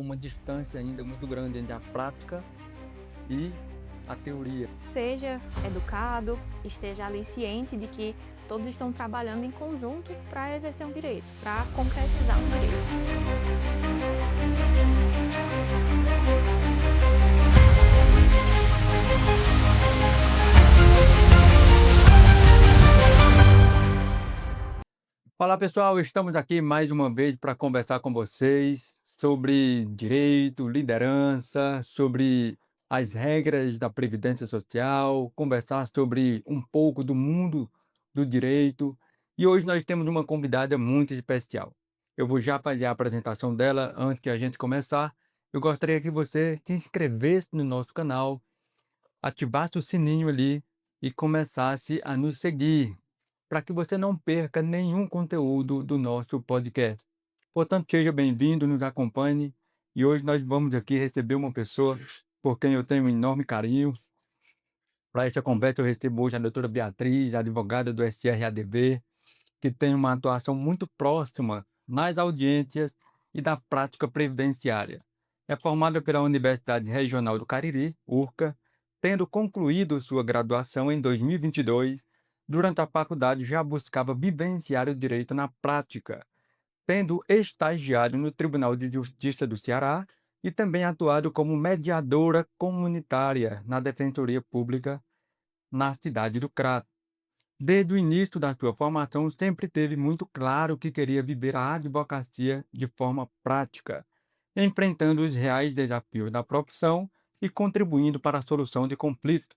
uma distância ainda muito grande entre a prática e a teoria. Seja educado, esteja ali ciente de que todos estão trabalhando em conjunto para exercer um direito, para concretizar um direito. Fala pessoal, estamos aqui mais uma vez para conversar com vocês sobre direito, liderança, sobre as regras da Previdência Social, conversar sobre um pouco do mundo do direito. E hoje nós temos uma convidada muito especial. Eu vou já fazer a apresentação dela antes que a gente começar. Eu gostaria que você se inscrevesse no nosso canal, ativasse o sininho ali e começasse a nos seguir, para que você não perca nenhum conteúdo do nosso podcast. Portanto, seja bem-vindo, nos acompanhe. E hoje nós vamos aqui receber uma pessoa por quem eu tenho um enorme carinho. Para esta conversa, eu recebo hoje a doutora Beatriz, advogada do STRADV, que tem uma atuação muito próxima nas audiências e da prática previdenciária. É formada pela Universidade Regional do Cariri, URCA, tendo concluído sua graduação em 2022. Durante a faculdade já buscava vivenciar o direito na prática, tendo estagiado no Tribunal de Justiça do Ceará e também atuado como mediadora comunitária na Defensoria Pública na cidade do Crato. Desde o início da sua formação, sempre teve muito claro que queria viver a advocacia de forma prática, enfrentando os reais desafios da profissão e contribuindo para a solução de conflitos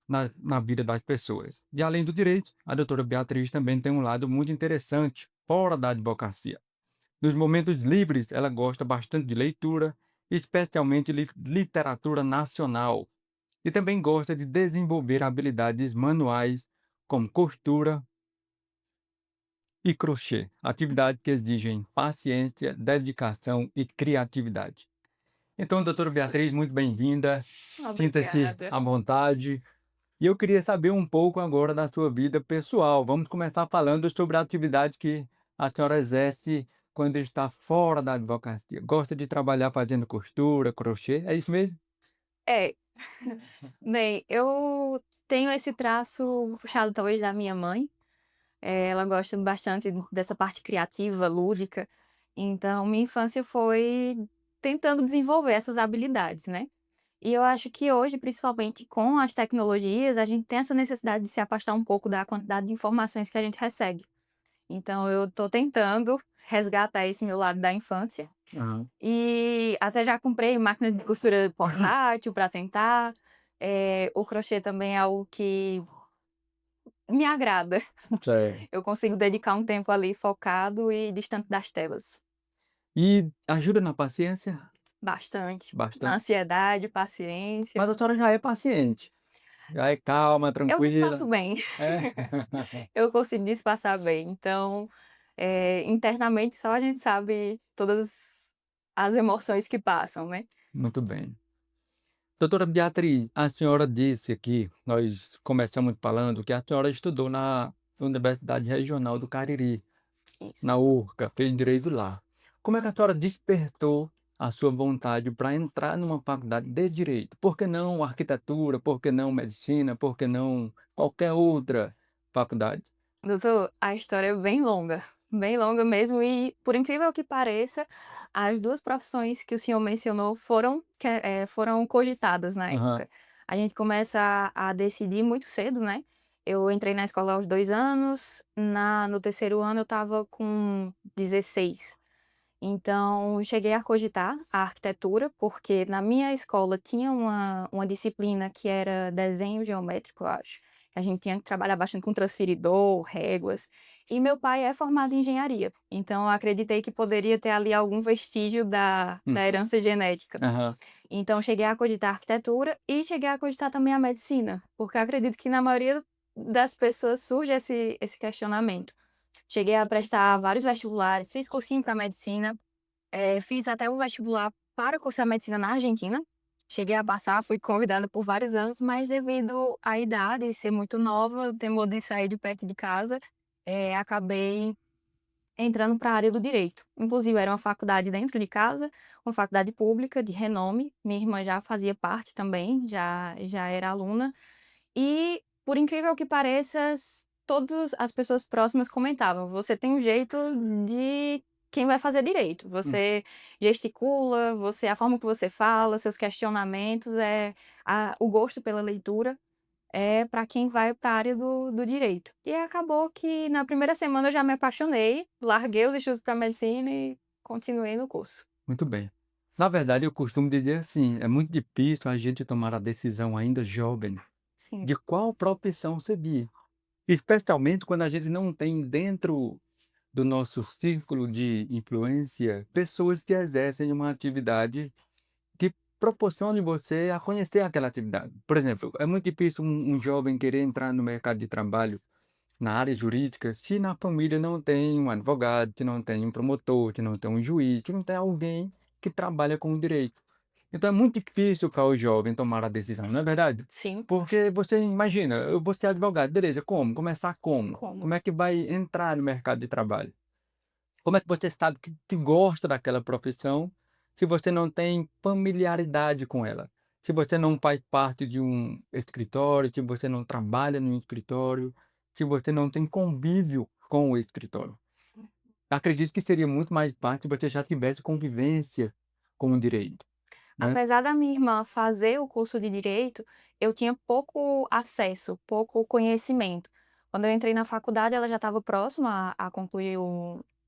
na vida das pessoas. E além do direito, a doutora Beatriz também tem um lado muito interessante fora da advocacia. Nos momentos livres, ela gosta bastante de leitura, especialmente literatura nacional, e também gosta de desenvolver habilidades manuais como costura e crochê, atividades que exigem paciência, dedicação e criatividade. Então, doutora Beatriz, muito bem-vinda. Sinta-se Obrigada. à vontade. E eu queria saber um pouco agora da sua vida pessoal. Vamos começar falando sobre a atividade que a senhora exerce quando está fora da advocacia. Gosta de trabalhar fazendo costura, crochê, é isso mesmo? É, bem, eu tenho esse traço puxado talvez da minha mãe. Ela gosta bastante dessa parte criativa, lúdica. Então, minha infância foi tentando desenvolver essas habilidades, né? E eu acho que hoje, principalmente com as tecnologias, a gente tem essa necessidade de se afastar um pouco da quantidade de informações que a gente recebe. Então eu tô tentando resgatar esse meu lado da infância. Aham. E até já comprei máquina de costura portátil para tentar. O crochê também é algo que me agrada. Certo. Eu consigo dedicar um tempo ali focado e distante das telas. E ajuda na paciência? Bastante. Bastante. Ansiedade, paciência. Mas a senhora já é paciente, já é calma, Eu me esforço tranquila. bem, É? eu consigo disfarçar bem. Então, internamente só a gente sabe todas as emoções que passam, né. Muito bem. Doutora Beatriz, a senhora disse aqui, nós começamos falando que a senhora estudou na Universidade Regional do Cariri, Isso. na URCA, fez direito lá. Como é que a senhora despertou a sua vontade para entrar numa faculdade de direito? Por que não arquitetura? Por que não medicina? Por que não qualquer outra faculdade? Doutor, a história é bem longa mesmo e, por incrível que pareça, as 2 profissões que o senhor mencionou foram cogitadas na Aham. época. A gente começa a decidir muito cedo, né. Eu entrei na escola aos 2 anos, no terceiro ano eu estava com 16. Então, cheguei a cogitar a arquitetura, porque na minha escola tinha uma disciplina que era desenho geométrico, eu acho. A gente tinha que trabalhar bastante com transferidor, réguas. E meu pai é formado em engenharia, então eu acreditei que poderia ter ali algum vestígio da Hum. herança genética. Aham. Então, cheguei a cogitar a arquitetura e cheguei a cogitar também a medicina, porque eu acredito que na maioria das pessoas surge esse questionamento. Cheguei a prestar vários vestibulares, fiz cursinho para medicina. Fiz até o vestibular para cursar medicina na Argentina. Cheguei a passar, fui convidada por vários anos, mas devido à idade, ser muito nova, o temor de sair de perto de casa, acabei entrando para a área do direito. Inclusive era uma faculdade dentro de casa, uma faculdade pública de renome, minha irmã já fazia parte também, já era aluna, e por incrível que pareça, todas as pessoas próximas comentavam: "Você tem um jeito de quem vai fazer direito, Hum, você gesticula, você a forma que você fala, seus questionamentos, o gosto pela leitura é para quem vai para a área do direito". E acabou que na primeira semana eu já me apaixonei, larguei os estudos para medicina e continuei no curso. muito bem. Na verdade, eu costumo dizer assim, é muito difícil a gente tomar a decisão ainda jovem Sim, de qual profissão seguir, especialmente quando a gente não tem dentro do nosso círculo de influência pessoas que exercem uma atividade que proporcione você a conhecer aquela atividade. Por exemplo, é muito difícil um jovem querer entrar no mercado de trabalho na área jurídica se na família não tem um advogado, se não tem um promotor, se não tem um juiz, se não tem alguém que trabalha com o direito. Então é muito difícil para o jovem tomar a decisão, não é verdade? sim. Porque você imagina, eu vou ser advogado, beleza, como? Começar como? Como? Como é que vai entrar no mercado de trabalho? Como é que você sabe que gosta daquela profissão, se você não tem familiaridade com ela? Se você não faz parte de um escritório, se você não trabalha num escritório, se você não tem convívio com o escritório. Acredito que seria muito mais fácil se você já tivesse convivência com o direito, né? Apesar da minha irmã fazer o curso de direito, eu tinha pouco acesso, pouco conhecimento. Quando eu entrei na faculdade, ela já estava próxima a concluir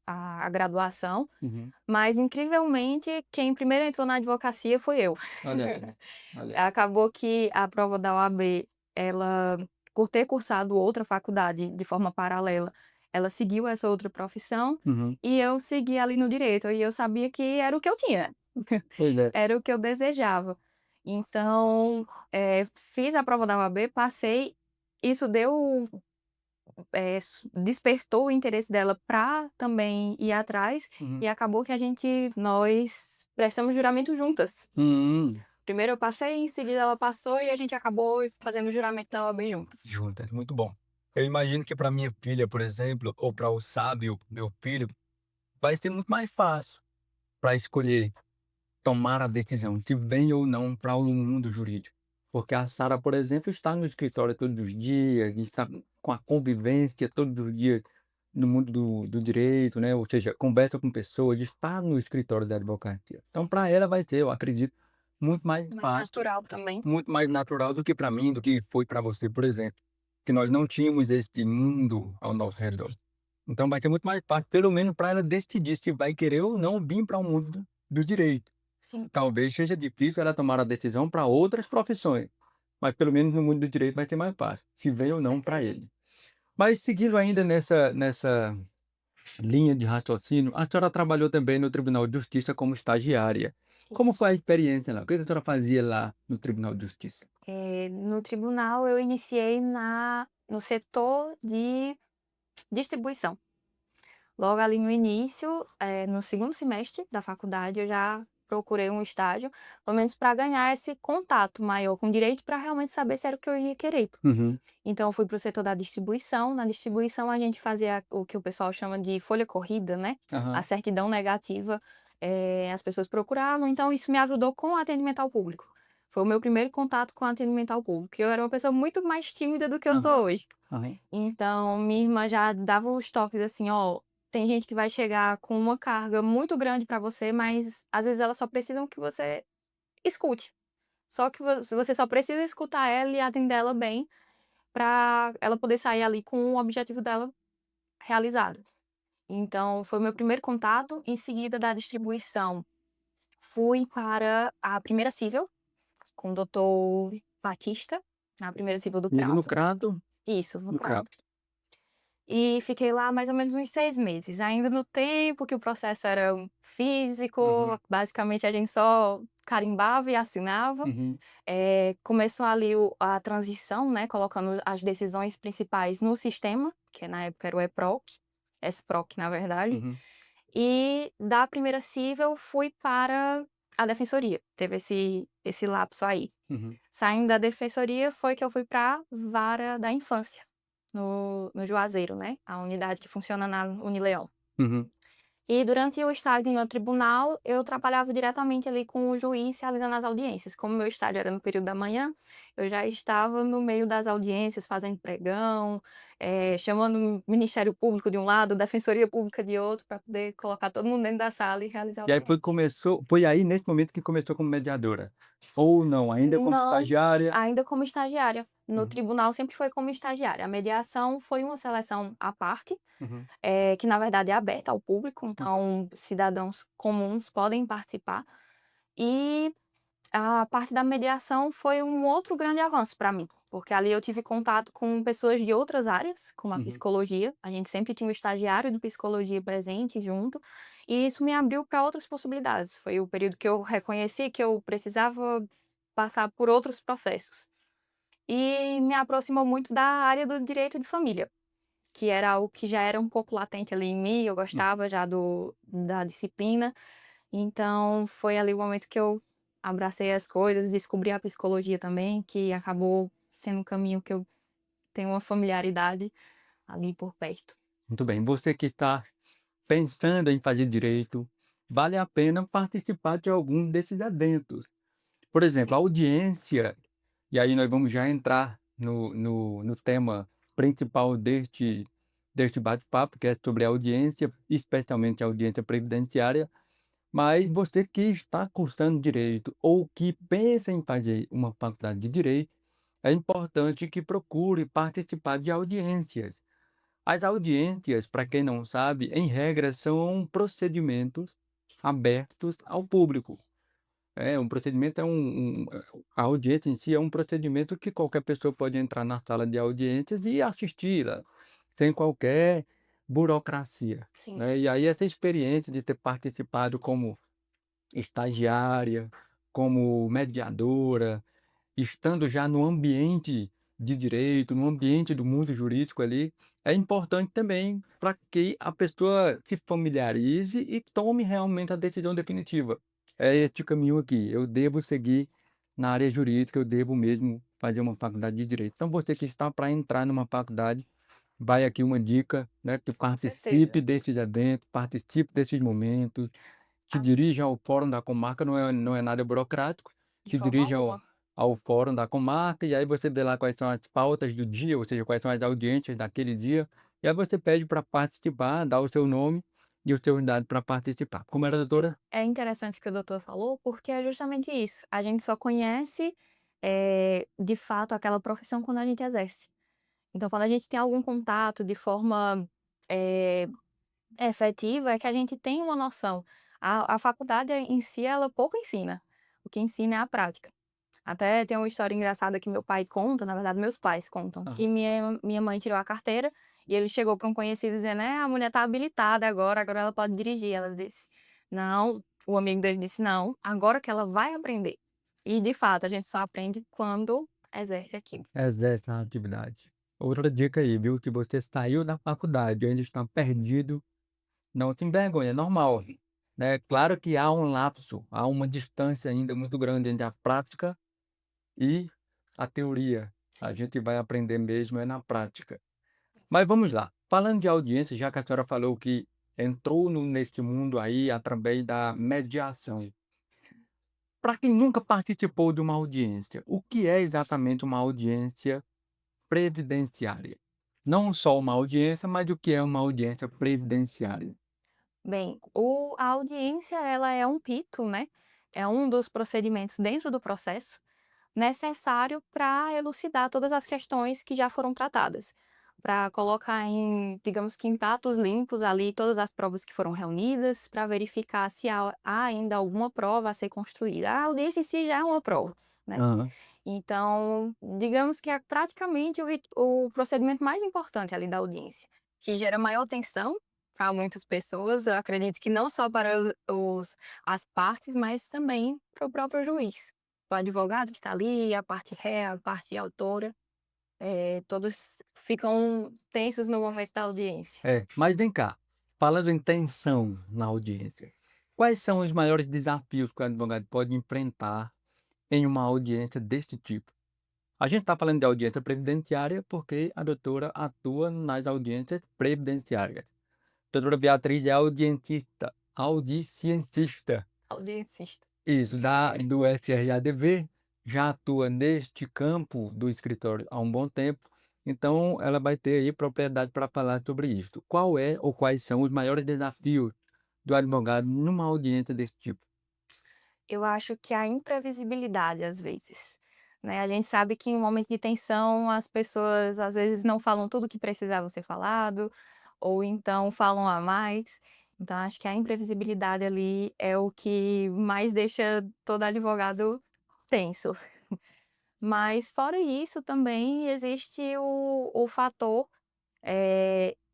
a graduação, Uhum. mas incrivelmente quem primeiro entrou na advocacia foi eu. Olha aí, olha aí. Acabou que a prova da OAB, ela, por ter cursado outra faculdade de forma paralela, ela seguiu essa outra profissão Uhum. e eu segui ali no direito. E eu sabia que era o que eu tinha, Pois é. era o que eu desejava. Então, fiz a prova da OAB, passei. Isso despertou o interesse dela para também ir atrás Uhum. e acabou que nós prestamos juramento juntas. Hum. Primeiro eu passei, em seguida ela passou e a gente acabou fazendo o juramento da OAB juntas. Juntas, muito bom. Eu imagino que para minha filha, por exemplo, ou para o Sábio, meu filho, vai ser muito mais fácil para escolher, tomar a decisão de vem ou não para o mundo jurídico. Porque a Sara, por exemplo, está no escritório todos os dias, está com a convivência todos os dias no mundo do direito, né? Ou seja, conversa com pessoas, está no escritório da advocacia. Então, para ela vai ser, eu acredito, muito mais Mais fácil, natural também. muito mais natural do que para mim, do que foi para você, por exemplo, que nós não tínhamos este mundo ao nosso redor. Então vai ser muito mais fácil, pelo menos para ela decidir se vai querer ou não vir para o mundo do direito. Sim, Talvez seja difícil ela tomar a decisão para outras profissões, mas pelo menos no mundo do direito vai ser mais fácil, se vem ou com não para certeza. ele. Mas seguindo ainda nessa linha de raciocínio, a senhora trabalhou também no Tribunal de Justiça como estagiária. Como Isso. foi a experiência lá? O que a senhora fazia lá no Tribunal de Justiça? No tribunal eu iniciei no setor de distribuição. Logo ali no início, no segundo semestre da faculdade, eu já procurei um estágio, pelo menos para ganhar esse contato maior com o direito, para realmente saber se era o que eu ia querer. Uhum. Então eu fui para o setor da distribuição. Na distribuição a gente fazia o que o pessoal chama de folha corrida, né, a Aham. certidão negativa, as pessoas procuravam, então isso me ajudou com o atendimento ao público. Foi o meu primeiro contato com o atendimento ao público, eu era uma pessoa muito mais tímida do que eu Aham. sou hoje. Aham. Então minha irmã já dava os toques assim: "Ó, tem gente que vai chegar com uma carga muito grande para você, mas às vezes elas só precisam que você escute. Só que você só precisa escutar ela e atender ela bem, para ela poder sair ali com o objetivo dela realizado". Então foi o meu primeiro contato. Em seguida da distribuição, fui para a primeira cível, com o doutor Batista, na primeira cível do E no Crato. Crato, Isso, no no Crato. Crato. E fiquei lá mais ou menos uns 6 meses, ainda no tempo que o processo era físico, Uhum. basicamente a gente só carimbava e assinava. Uhum. Começou ali a transição, né, colocando as decisões principais no sistema, que na época era o EPROC, SPROC na verdade, Uhum. e da primeira cível fui para a defensoria, teve esse lapso aí. Uhum. Saindo da defensoria foi que eu fui para a vara da infância, no Juazeiro, né, a unidade que funciona na Unileão. Uhum. E durante o estágio no tribunal, eu trabalhava diretamente ali com o juiz realizando as audiências. Como meu estágio era no período da manhã, eu já estava no meio das audiências, fazendo pregão, chamando o Ministério Público de um lado, Defensoria Pública de outro, para poder colocar todo mundo dentro da sala e realizar a E aí audiência. foi aí nesse momento que começou como mediadora? Ou não, ainda como Não, estagiária? ainda como estagiária. No Uhum, tribunal sempre foi como estagiária. A mediação foi uma seleção à parte, uhum, que na verdade é aberta ao público, uhum, então cidadãos comuns podem participar. E a parte da mediação foi um outro grande avanço para mim, porque ali eu tive contato com pessoas de outras áreas, como a uhum. psicologia, a gente sempre tinha um estagiário de psicologia presente junto, e isso me abriu para outras possibilidades. Foi o período que eu reconheci que eu precisava passar por outros processos. E me aproximou muito da área do direito de família, que era algo que já era um pouco latente ali em mim, eu Hum, gostava já da disciplina, então foi ali o momento que eu abracei as coisas, descobri a psicologia também, que acabou sendo um caminho que eu tenho uma familiaridade ali por perto. muito bem. Você que está pensando em fazer direito, vale a pena participar de algum desses eventos. Por exemplo, a Sim, audiência, e aí nós vamos já entrar no tema principal deste bate-papo, que é sobre a audiência, especialmente a audiência previdenciária. Mas você que está cursando direito ou que pensa em fazer uma faculdade de direito, é importante que procure participar de audiências. As audiências, para quem não sabe, em regra são procedimentos abertos ao público. Um procedimento a audiência em si é um procedimento que qualquer pessoa pode entrar na sala de audiências e assisti-la, sem qualquer burocracia, sim. né. E aí essa experiência de ter participado como estagiária, como mediadora, estando já no ambiente de direito, no ambiente do mundo jurídico ali, é importante também para que a pessoa se familiarize e tome realmente a decisão definitiva. É este caminho aqui, eu devo seguir na área jurídica, eu devo mesmo fazer uma faculdade de direito. Então você que está para entrar numa faculdade, vai aqui uma dica, né, que Com certeza. participe desses eventos, participe desses momentos, se Ah, dirija ao fórum da comarca, não é nada burocrático, de se forma dirija alguma. ao fórum da comarca, e aí você vê lá quais são as pautas do dia, ou seja, quais são as audiências daquele dia, e aí você pede para participar, dá o seu nome e os seus dados para participar. Como era, doutora? É interessante o que o doutor falou, porque é justamente isso. A gente só conhece, de fato, aquela profissão quando a gente exerce. Então, quando a gente tem algum contato de forma, eh, efetiva, é que a gente tem uma noção. A faculdade em si, ela pouco ensina. O que ensina é a prática. Até tem uma história engraçada que meu pai conta, na verdade meus pais contam, que Aham. minha mãe tirou a carteira e ele chegou para um conhecido dizendo: "É, a mulher tá habilitada agora ela pode dirigir". Ela disse: "Não", o amigo dele disse: "Não, agora que ela vai aprender". E de fato, a gente só aprende quando exerce aquilo. Exerce a atividade. Outra dica aí, viu, que você saiu da faculdade e ainda está perdido, não se envergonhe, é normal, né. Claro que há um lapso, há uma distância ainda muito grande entre a prática e a teoria. A gente vai aprender mesmo é na prática. Mas vamos lá, falando de audiência, já que a senhora falou que entrou nesse mundo aí através da mediação. Para quem nunca participou de uma audiência, o que é exatamente uma audiência previdenciária? Não só uma audiência, mas o que é uma audiência previdenciária? Bem, a audiência ela é um pito, né, é um dos procedimentos dentro do processo, necessário para elucidar todas as questões que já foram tratadas, para colocar em, digamos que em pratos limpos ali todas as provas que foram reunidas, para verificar se há ainda alguma prova a ser construída. A audiência em si já é uma prova, né. Aham. Então, digamos que é praticamente o procedimento mais importante ali da audiência, que gera maior tensão para muitas pessoas, eu acredito que não só para as partes, mas também para o próprio juiz. O advogado que está ali, a parte ré, a parte autora, todos ficam tensos no momento da audiência. Mas vem cá, falando em tensão na audiência, quais são os maiores desafios que o advogado pode enfrentar em uma audiência deste tipo? A gente está falando de audiência previdenciária porque a doutora atua nas audiências previdenciárias. Doutora Beatriz é audicientista. Audicista. Isso, do SRADV, já atua neste campo do escritório há um bom tempo, então ela vai ter aí propriedade para falar sobre isso. Qual é ou quais são os maiores desafios do advogado numa audiência desse tipo? Eu acho que a imprevisibilidade, às vezes, né, a gente sabe que em um momento de tensão as pessoas, às vezes, não falam tudo o que precisava ser falado, ou então falam a mais. Então acho que a imprevisibilidade ali é o que mais deixa todo advogado tenso. Mas fora isso também existe o fator,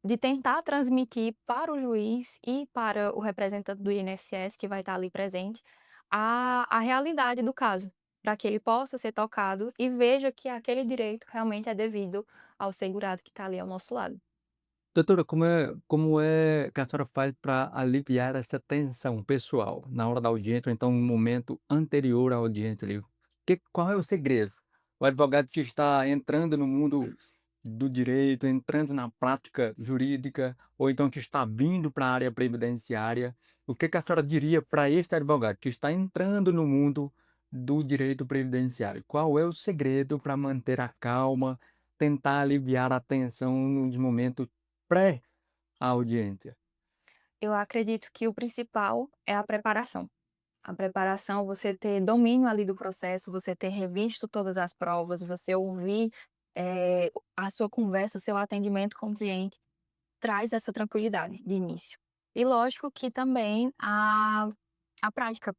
de tentar transmitir para o juiz e para o representante do INSS que vai estar ali presente, a realidade do caso, para que ele possa ser tocado e veja que aquele direito realmente é devido ao segurado que está ali ao nosso lado. Doutora, como é que a senhora faz para aliviar essa tensão pessoal na hora da audiência ou então no momento anterior à audiência ali? Qual é o segredo? O advogado que está entrando no mundo do direito, entrando na prática jurídica, ou então que está vindo para a área previdenciária, o que a senhora diria para este advogado que está entrando no mundo do direito previdenciário? Qual é o segredo para manter a calma, tentar aliviar a tensão nos momentos pré-audiência? Eu acredito que o principal é a preparação. A preparação, você ter domínio ali do processo, você ter revisto todas as provas, você ouvir, a sua conversa, o seu atendimento com o cliente, traz essa tranquilidade de início. E lógico que também a prática.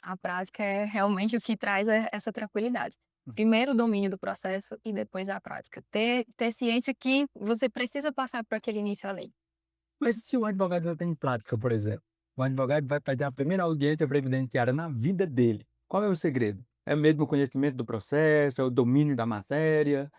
A prática é realmente o que traz essa tranquilidade. Primeiro o domínio do processo e depois a prática. Ter ciência que você precisa passar por aquele início ali. Mas se o advogado não tem prática, por exemplo, o advogado vai fazer a primeira audiência previdenciária na vida dele, qual é o segredo? É mesmo o conhecimento do processo, é o domínio da matéria?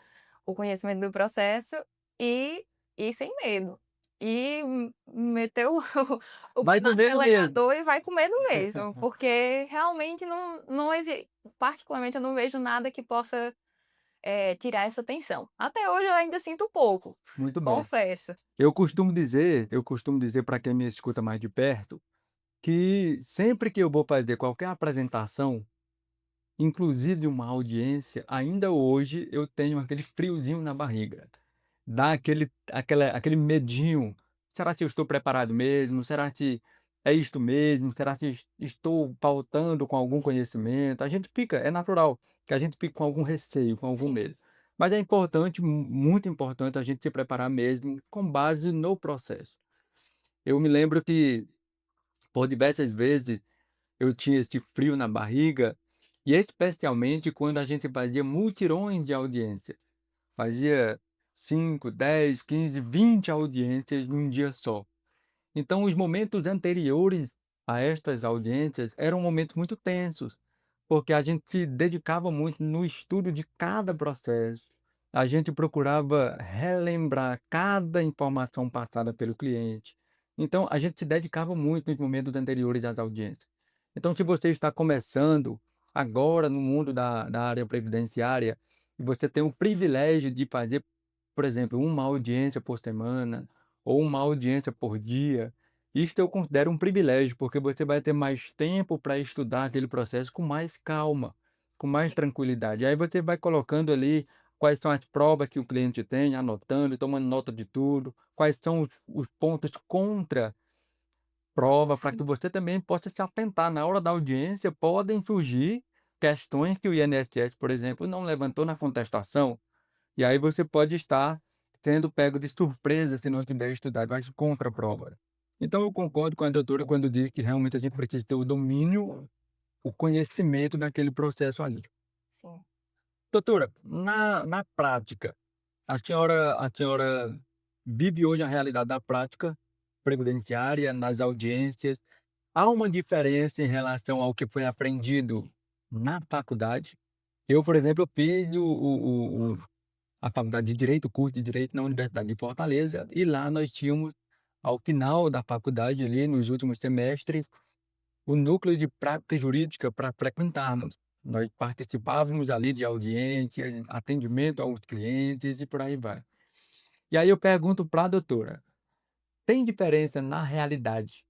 O conhecimento do processo e ir sem medo. E meter o o pé Vai no com medo mesmo. acelerador e vai com medo mesmo, porque realmente não particularmente eu não vejo nada que possa, tirar essa tensão. Até hoje eu ainda sinto um pouco, Muito bem. confesso. Eu costumo dizer para quem me escuta mais de perto, que sempre que eu vou fazer qualquer apresentação, inclusive uma audiência, ainda hoje eu tenho aquele friozinho na barriga. Dá aquele medinho. Será que eu estou preparado mesmo? Será que é isto mesmo? Será que estou pautando com algum conhecimento? A gente fica, é natural que a gente fique com algum receio, com algum Sim, medo. Mas é importante, muito importante a gente se preparar mesmo com base no processo. Eu me lembro que por diversas vezes eu tinha esse frio na barriga, e especialmente quando a gente fazia mutirões de audiências. Fazia 5, 10, 15, 20 audiências num dia só. Então, os momentos anteriores a estas audiências eram momentos muito tensos, porque a gente se dedicava muito no estudo de cada processo. A gente procurava relembrar cada informação passada pelo cliente. Então, a gente se dedicava muito nos momentos anteriores às audiências. Então, se você está começando agora no mundo da área previdenciária, e você tem o privilégio de fazer, por exemplo, uma audiência por semana ou uma audiência por dia, isto eu considero um privilégio, porque você vai ter mais tempo para estudar aquele processo com mais calma, com mais tranquilidade. Aí você vai colocando ali quais são as provas que o cliente tem, anotando, tomando nota de tudo, quais são os pontos contra prova, para que você também possa se atentar. Na hora da audiência, podem surgir questões que o INSS, por exemplo, não levantou na contestação, e aí você pode estar sendo pego de surpresa se não tiver estudado as contraprovas. Então eu concordo com a doutora quando diz que realmente a gente precisa ter o domínio, o conhecimento daquele processo ali. sim. Doutora, na prática, a senhora vive hoje a realidade da prática previdenciária, nas audiências. Há uma diferença em relação ao que foi aprendido na faculdade? Eu, por exemplo, eu fiz a faculdade de Direito, o curso de Direito na Universidade de Fortaleza, e lá nós tínhamos, ao final da faculdade, ali, nos últimos semestres, o núcleo de prática jurídica para frequentarmos. Nós participávamos ali de audiências, atendimento aos clientes e por aí vai. E aí eu pergunto para a doutora, tem diferença na realidade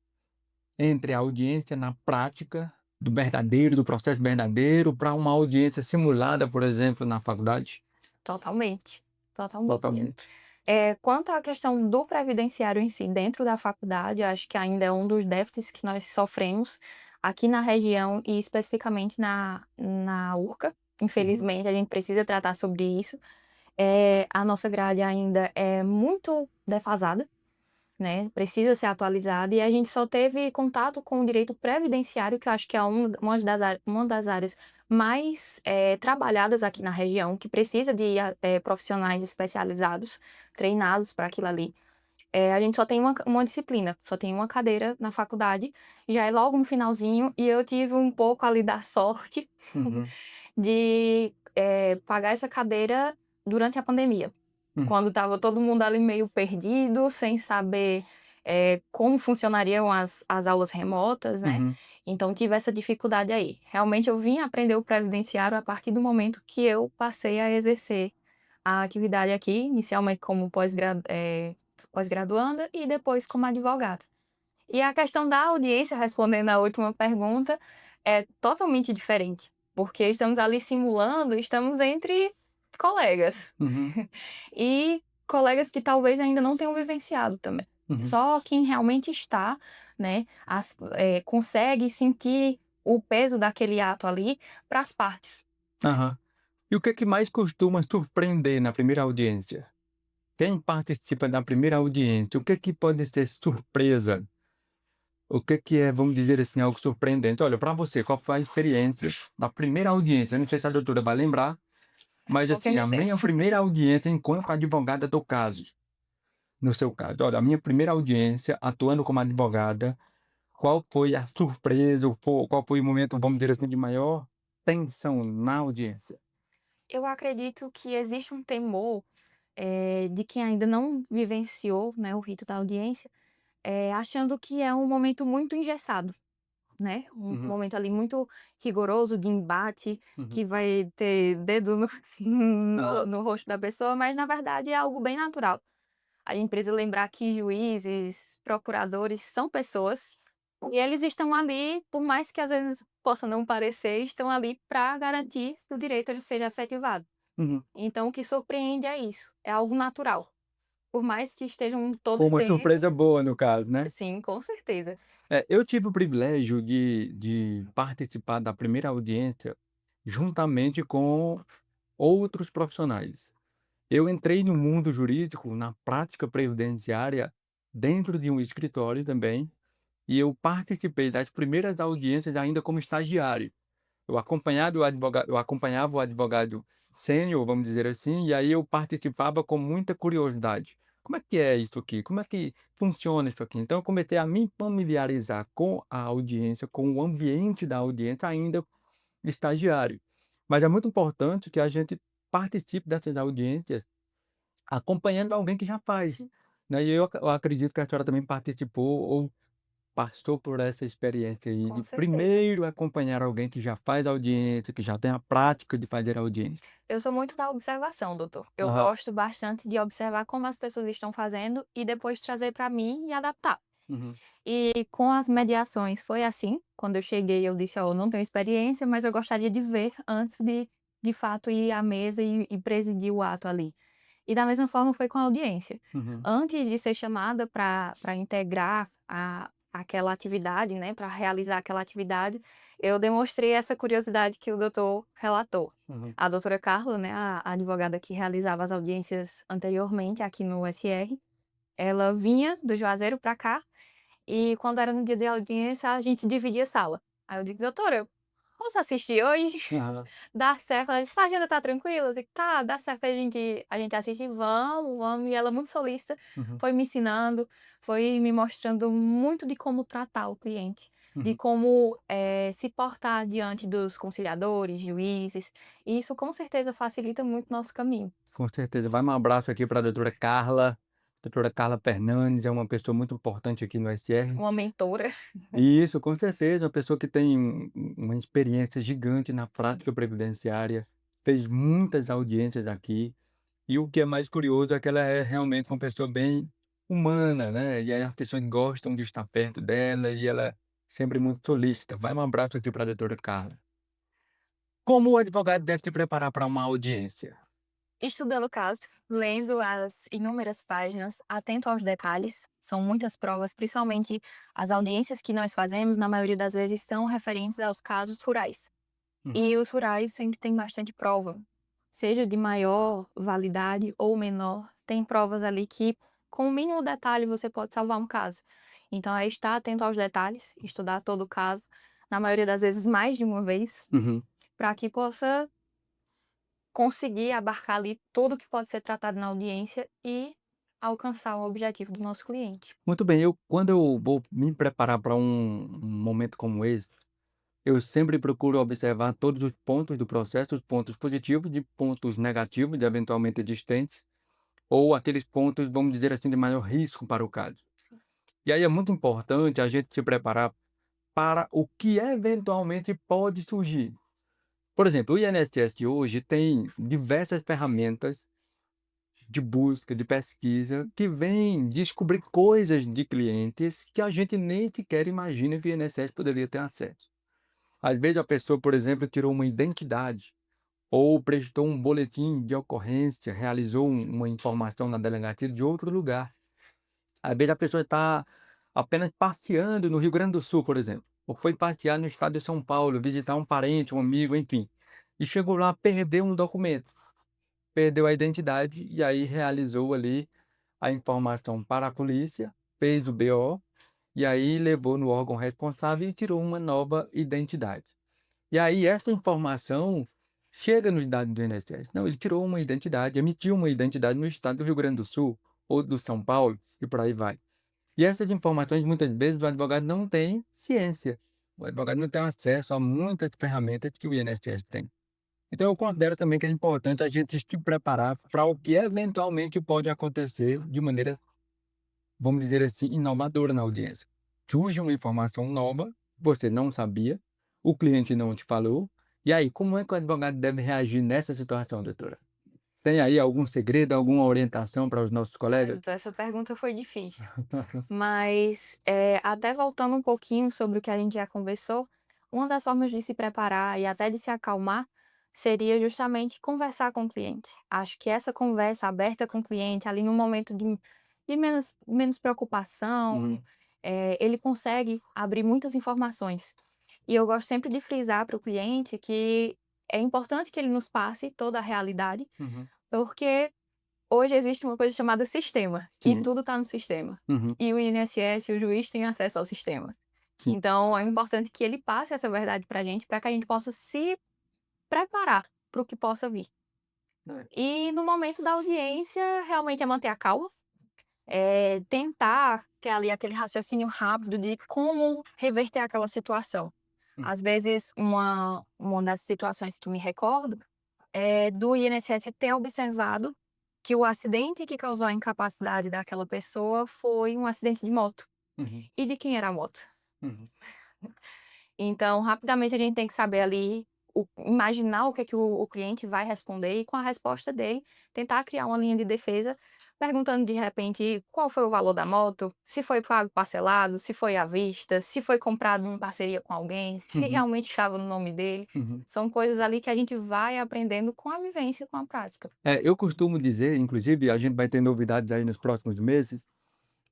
entre a audiência na prática do processo verdadeiro, para uma audiência simulada, por exemplo, na faculdade? Totalmente, totalmente. Totalmente. Quanto à questão do previdenciário em si, dentro da faculdade, eu acho que ainda é um dos déficits que nós sofremos aqui na região e especificamente na URCA. Uhum, Infelizmente, a gente precisa tratar sobre isso. A nossa grade ainda é muito defasada, né, precisa ser atualizada e a gente só teve contato com o direito previdenciário, que eu acho que é uma das áreas mais, trabalhadas aqui na região, que precisa de profissionais especializados, treinados para aquilo ali. A gente só tem uma disciplina, só tem uma cadeira na faculdade, já é logo no finalzinho, e eu tive um pouco ali da sorte uhum, de, pagar essa cadeira durante a pandemia. hum, Quando estava todo mundo ali meio perdido, sem saber, como funcionariam as aulas remotas, né, uhum, então tive essa dificuldade aí. Realmente eu vim aprender o previdenciário a partir do momento que eu passei a exercer a atividade aqui, inicialmente como pós-graduanda e depois como advogada. E a questão da audiência, respondendo à última pergunta, é totalmente diferente, porque estamos ali simulando, estamos entre colegas. uhum, E colegas que talvez ainda não tenham vivenciado também. uhum. Só quem realmente está, né, consegue sentir o peso daquele ato ali para as partes. Aham. E o que é que mais costuma surpreender na primeira audiência? Quem participa da primeira audiência, o que é que pode ser surpresa? O que é que é, vamos dizer assim, algo surpreendente? Olha, para você, qual foi a experiência da primeira audiência? Eu não sei se a doutora vai lembrar, mas Pouco assim, a MT. minha primeira audiência enquanto advogada do caso, no seu caso, olha, a minha primeira audiência atuando como advogada, qual foi a surpresa, qual foi o momento, vamos dizer assim, de maior tensão na audiência? Eu acredito que existe um temor, de quem ainda não vivenciou, né, o rito da audiência, achando que é um momento muito engessado, né, um Uhum, momento ali muito rigoroso de embate, uhum. que vai ter dedo no no Aham. no rosto da pessoa, mas na verdade é algo bem natural. A gente precisa lembrar que juízes, procuradores são pessoas, e eles estão ali, por mais que às vezes possa não parecer, estão ali para garantir que o direito ele seja efetivado. Uhum. Então o que surpreende é isso, é algo natural. Por mais que estejam todos Uma surpresa tensos, boa no caso, né? sim, com certeza. É, eu tive o privilégio de participar da primeira audiência juntamente com outros profissionais. Eu entrei no mundo jurídico, na prática previdenciária, dentro de um escritório também, e eu participei das primeiras audiências ainda como estagiário. Eu acompanhava o advogado sênior, vamos dizer assim, e aí eu participava com muita curiosidade. Como é que é isso aqui? Como é que funciona isso aqui? Então eu comecei a me familiarizar com a audiência, com o ambiente da audiência ainda estagiário. Mas é muito importante que a gente participe dessas audiências acompanhando alguém que já faz, né, e eu acredito que a senhora também participou ou passou por essa experiência aí Com de certeza. primeiro acompanhar alguém que já faz audiência, que já tem a prática de fazer audiência. Eu sou muito da observação, doutor. Eu Aham. gosto bastante de observar como as pessoas estão fazendo e depois trazer para mim e adaptar. Uhum. E com as mediações foi assim, quando eu cheguei eu disse: "Ó, eu não tenho experiência, mas eu gostaria de ver antes de fato ir à mesa e presidir o ato ali". E da mesma forma foi com a audiência. Uhum. Antes de ser chamada para integrar aquela atividade, né, para realizar aquela atividade, eu demonstrei essa curiosidade que o doutor relatou. Uhum. A doutora Carla, né, a advogada que realizava as audiências anteriormente aqui no USR, ela vinha do Juazeiro para cá e quando era no dia de audiência, a gente dividia sala. Aí eu digo: "Doutora, eu posso assistir hoje? Aham. Dá certo?" Ela disse: "Sua agenda tá tranquila?" Eu digo: "Tá, dá certo a gente assiste, vamos, vamos." E ela muito solícita, Uhum. foi me ensinando, foi me mostrando muito de como tratar o cliente, de Uhum. como, se portar diante dos conciliadores, juízes, e isso com certeza facilita muito nosso caminho. Com certeza. Vai um abraço aqui para a doutora Carla. Doutora Carla Fernandes é uma pessoa muito importante aqui no SR. Uma mentora. Isso, com certeza, uma pessoa que tem uma experiência gigante na prática previdenciária, fez muitas audiências aqui. E o que é mais curioso é que ela é realmente uma pessoa bem humana, né, e aí as pessoas gostam de estar perto dela e ela é sempre muito solícita. Vai um abraço aqui para a doutora Carla. Como o advogado deve se preparar para uma audiência? Estudando o caso, lendo as inúmeras páginas, atento aos detalhes, são muitas provas, principalmente as audiências que nós fazemos, na maioria das vezes são referentes aos casos rurais. Hum, E os rurais sempre têm bastante prova, seja de maior validade ou menor, tem provas ali que, com o mínimo detalhe, você pode salvar um caso. Então, é estar atento aos detalhes, estudar todo o caso, na maioria das vezes mais de uma vez, uhum. para que possa conseguir abarcar ali tudo que pode ser tratado na audiência e alcançar o objetivo do nosso cliente. Muito bem, quando eu vou me preparar para um momento como esse, eu sempre procuro observar todos os pontos do processo, os pontos positivos e pontos negativos, de eventualmente existentes, ou aqueles pontos, vamos dizer assim, de maior risco para o caso. E aí é muito importante a gente se preparar para o que eventualmente pode surgir. Por exemplo, o INSS de hoje tem diversas ferramentas de busca, de pesquisa, que vêm descobrir coisas de clientes que a gente nem sequer imagina que o INSS poderia ter acesso. Às vezes a pessoa, por exemplo, tirou uma identidade ou prestou um boletim de ocorrência, realizou uma informação na delegacia de outro lugar. Às vezes a pessoa está apenas passeando no Rio Grande do Sul, por exemplo, ou foi passear no estado de São Paulo, visitar um parente, um amigo, enfim, e chegou lá, perdeu um documento, perdeu a identidade e aí realizou ali a informação para a polícia, fez o BO e aí levou no órgão responsável e tirou uma nova identidade. E aí essa informação chega nos dados do INSS. Não, ele tirou uma identidade, emitiu uma identidade no estado do Rio Grande do Sul ou do São Paulo e por aí vai. E essas informações, muitas vezes, o advogado não tem ciência. O advogado não tem acesso a muitas ferramentas que o INSS tem. Então, eu considero também que é importante a gente se preparar para o que eventualmente pode acontecer de maneira, vamos dizer assim, inovadora na audiência. Surge uma informação nova, você não sabia, o cliente não te falou, e aí, como é que o advogado deve reagir nessa situação, doutora? Tem aí algum segredo, alguma orientação para os nossos colegas? Então, essa pergunta foi difícil. Mas, até voltando um pouquinho sobre o que a gente já conversou, uma das formas de se preparar e até de se acalmar, seria justamente conversar com o cliente. Acho que essa conversa aberta com o cliente, ali num momento de menos preocupação, Uhum, ele consegue abrir muitas informações. E eu gosto sempre de frisar para o cliente que é importante que ele nos passe toda a realidade, uhum, porque hoje existe uma coisa chamada sistema, e sim, tudo está no sistema. uhum, E o INSS, o juiz tem acesso ao sistema. sim. Então é importante que ele passe essa verdade para a gente, para que a gente possa se preparar para o que possa vir. É. E no momento da audiência, realmente é manter a calma, tentar ter ali aquele raciocínio rápido de como reverter aquela situação. Hum, Às vezes, uma das situações que me recordo é do INSS ter observado que o acidente que causou a incapacidade daquela pessoa foi um acidente de moto. uhum, E de quem era a moto? uhum, Então, rapidamente a gente tem que saber ali, imaginar o que é que o cliente vai responder e com a resposta dele, tentar criar uma linha de defesa, perguntando de repente qual foi o valor da moto, se foi pago parcelado, se foi à vista, se foi comprado em parceria com alguém, se uhum, realmente estava no nome dele. uhum. São coisas ali que a gente vai aprendendo com a vivência, com a prática. Eu costumo dizer, inclusive, a gente vai ter novidades aí nos próximos meses,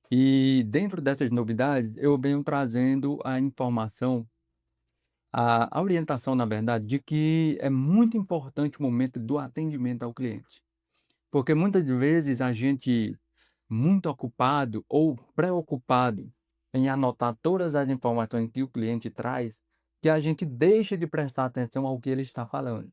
e dentro dessas novidades eu venho trazendo a informação, a orientação, na verdade, de que é muito importante o momento do atendimento ao cliente. Porque muitas vezes a gente, muito ocupado ou preocupado em anotar todas as informações que o cliente traz, que a gente deixa de prestar atenção ao que ele está falando.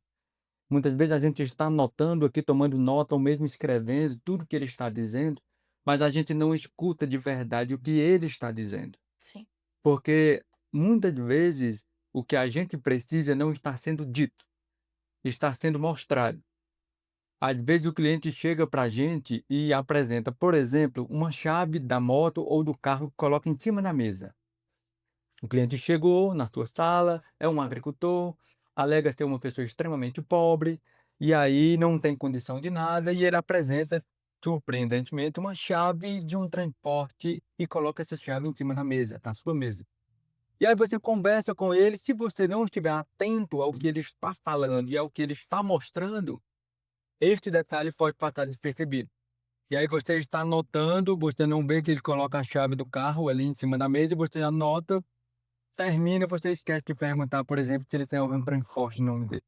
Muitas vezes a gente está anotando aqui, tomando nota ou mesmo escrevendo tudo que ele está dizendo, mas a gente não escuta de verdade o que ele está dizendo. Sim. Porque muitas vezes o que a gente precisa não está sendo dito, está sendo mostrado. Às vezes o cliente chega para a gente e apresenta, por exemplo, uma chave da moto ou do carro que coloca em cima da mesa. O cliente chegou na sua sala, é um agricultor, alega ser uma pessoa extremamente pobre, e aí não tem condição de nada, e ele apresenta surpreendentemente, uma chave de um transporte e coloca essa chave em cima da mesa, na sua mesa. E aí você conversa com ele, se você não estiver atento ao que ele está falando e ao que ele está mostrando, este detalhe pode passar despercebido. E aí você está anotando, você não vê que ele coloca a chave do carro ali em cima da mesa e você anota, termina, você esquece de perguntar, por exemplo, se ele tem algum transporte no nome dele.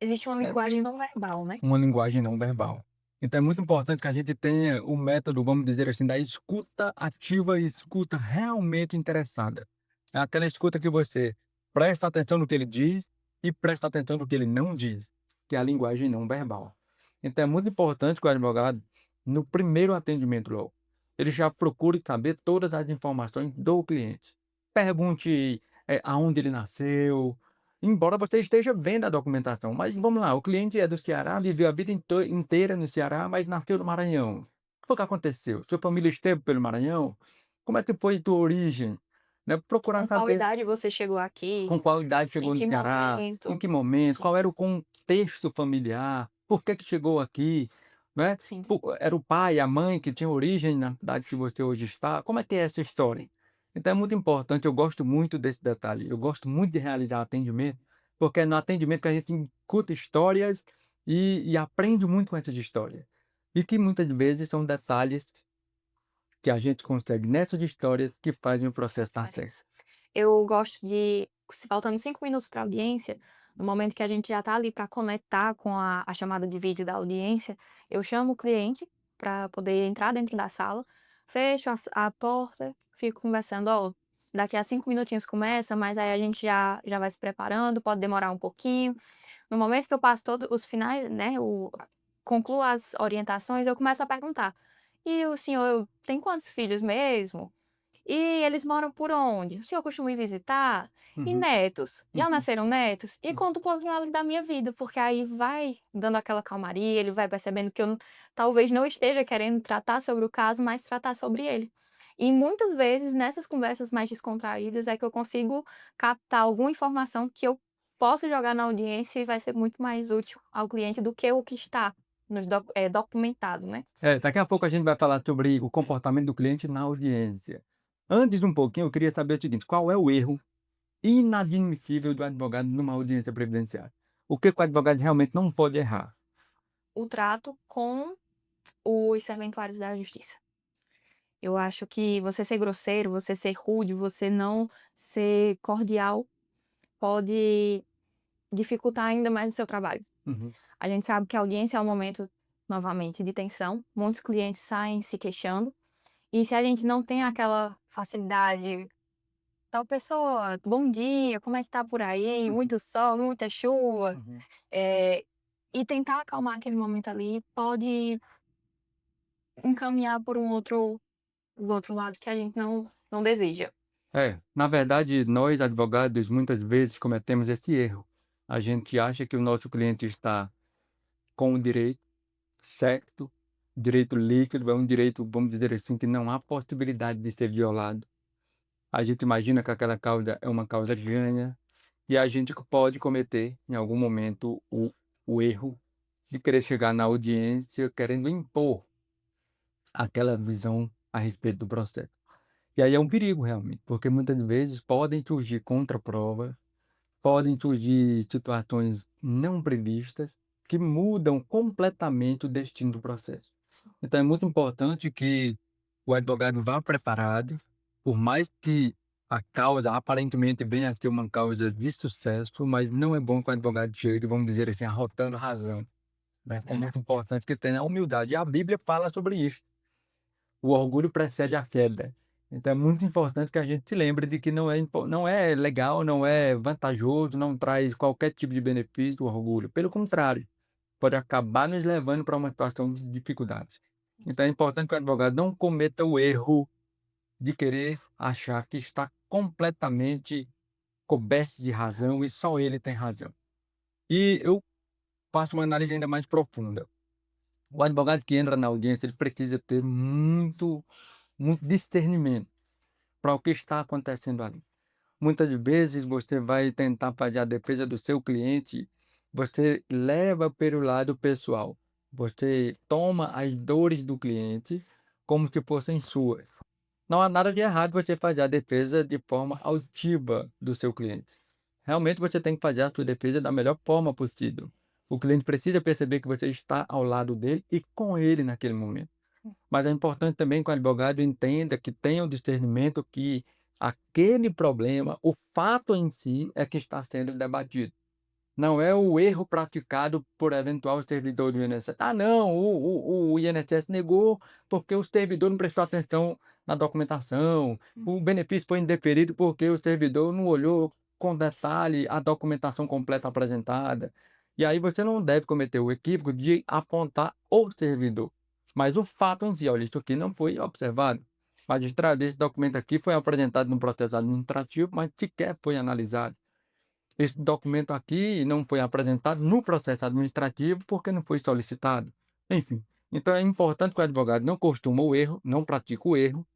Existe uma linguagem não verbal, né? Uma linguagem não verbal. Então é muito importante que a gente tenha o método, vamos dizer assim, da escuta ativa e escuta realmente interessada. É aquela escuta que você presta atenção no que ele diz e presta atenção no que ele não diz, que é a linguagem não verbal. Então é muito importante que o advogado, no primeiro atendimento logo, ele já procure saber todas as informações do cliente. Pergunte aonde ele nasceu, embora você esteja vendo a documentação, mas vamos lá, o cliente é do Ceará, viveu a vida inteira no Ceará, mas nasceu no Maranhão. O que foi que aconteceu? Sua família esteve pelo Maranhão? Como é que foi tua origem? Né, procurar Com qual saber idade você chegou aqui? com qual idade Em chegou no que Ceará, em momento? que momento, Sim, qual era o contexto familiar, por que que chegou aqui, né? sim. Era o pai, a mãe que tinha origem na cidade que você hoje está? Como é que é essa história? Então é muito importante, eu gosto muito desse detalhe, eu gosto muito de realizar atendimento, porque é no atendimento que a gente escuta histórias e aprende muito com essas histórias. E que muitas vezes são detalhes que a gente consegue nessas histórias que fazem o processo dar certo. Parece. Eu gosto de, se faltando 5 minutos para audiência, no momento que a gente já está ali para conectar com a chamada de vídeo da audiência, eu chamo o cliente para poder entrar dentro da sala, fecho a porta, fico conversando, ó, daqui a 5 minutinhos começa, mas aí a gente já vai se preparando, pode demorar um pouquinho. No momento que eu passo todos os finais, né, concluo as orientações, eu começo a perguntar: "E o senhor tem quantos filhos mesmo? E eles moram por onde? O senhor costuma ir visitar? E Uhum, netos? Já uhum, nasceram netos?" E uhum. conto um pouquinho ali da minha vida, porque aí vai dando aquela calmaria, ele vai percebendo que eu talvez não esteja querendo tratar sobre o caso, mas tratar sobre ele. E muitas vezes, nessas conversas mais descontraídas, é que eu consigo captar alguma informação que eu posso jogar na audiência e vai ser muito mais útil ao cliente do que o que está documentado, né. Daqui a pouco a gente vai falar sobre o comportamento do cliente na audiência. Antes um pouquinho, eu queria saber o seguinte: qual é o erro inadmissível do advogado numa audiência previdenciária? O que que o advogado realmente não pode errar? O trato com os serventuários da justiça. Eu acho que você ser grosseiro, você ser rude, você não ser cordial, pode dificultar ainda mais o seu trabalho. Uhum. A gente sabe que a audiência é um momento, novamente, de tensão, muitos clientes saem se queixando, e se a gente não tem aquela facilidade, tal pessoa, bom dia, como é que tá por aí? Uhum, Muito sol, muita chuva, uhum. eh, e tentar acalmar aquele momento ali pode encaminhar por o outro lado que a gente não deseja. Na verdade, nós advogados muitas vezes cometemos esse erro. A gente acha que o nosso cliente está com o direito certo, direito líquido, é um direito, vamos dizer assim, que não há possibilidade de ser violado. A gente imagina que aquela causa é uma causa ganha e a gente pode cometer, em algum momento, o erro de querer chegar na audiência querendo impor aquela visão a respeito do processo. E aí é um perigo, realmente, porque muitas vezes podem surgir contraprovas, podem surgir situações não previstas que mudam completamente o destino do processo. Então é muito importante que o advogado vá preparado, por mais que a causa aparentemente venha a ser uma causa de sucesso, mas não é bom que o advogado chegue, vamos dizer assim, arrotando razão. Né? É muito importante que tenha a humildade. E a Bíblia fala sobre isso. O orgulho precede a queda. Então é muito importante que a gente se lembre de que não é legal, não é vantajoso, não traz qualquer tipo de benefício o orgulho. Pelo contrário, pode acabar nos levando para uma situação de dificuldade. Então é importante que o advogado não cometa o erro de querer achar que está completamente coberto de razão e só ele tem razão. E eu faço uma análise ainda mais profunda. O advogado que entra na audiência, ele precisa ter muito discernimento para o que está acontecendo ali. Muitas vezes você vai tentar fazer a defesa do seu cliente, você leva pelo lado pessoal. Você toma as dores do cliente como se fossem suas. Não há nada de errado você fazer a defesa de forma altiva do seu cliente. Realmente você tem que fazer a sua defesa da melhor forma possível. O cliente precisa perceber que você está ao lado dele e com ele naquele momento. Mas é importante também que o advogado entenda, que tenha o discernimento que aquele problema, o fato em si, é que está sendo debatido. Não é o erro praticado por eventual servidor do INSS. "Ah, não, o INSS negou porque o servidor não prestou atenção na documentação. O benefício foi indeferido porque o servidor não olhou com detalhe a documentação completa apresentada". E aí você não deve cometer o equívoco de apontar o servidor, mas o fato em si: "Olha, isso aqui não foi observado. Magistrado, esse documento aqui foi apresentado no processo administrativo, mas sequer foi analisado. Esse documento aqui não foi apresentado no processo administrativo porque não foi solicitado". Enfim, então é importante que o advogado não costuma o erro, não pratica o erro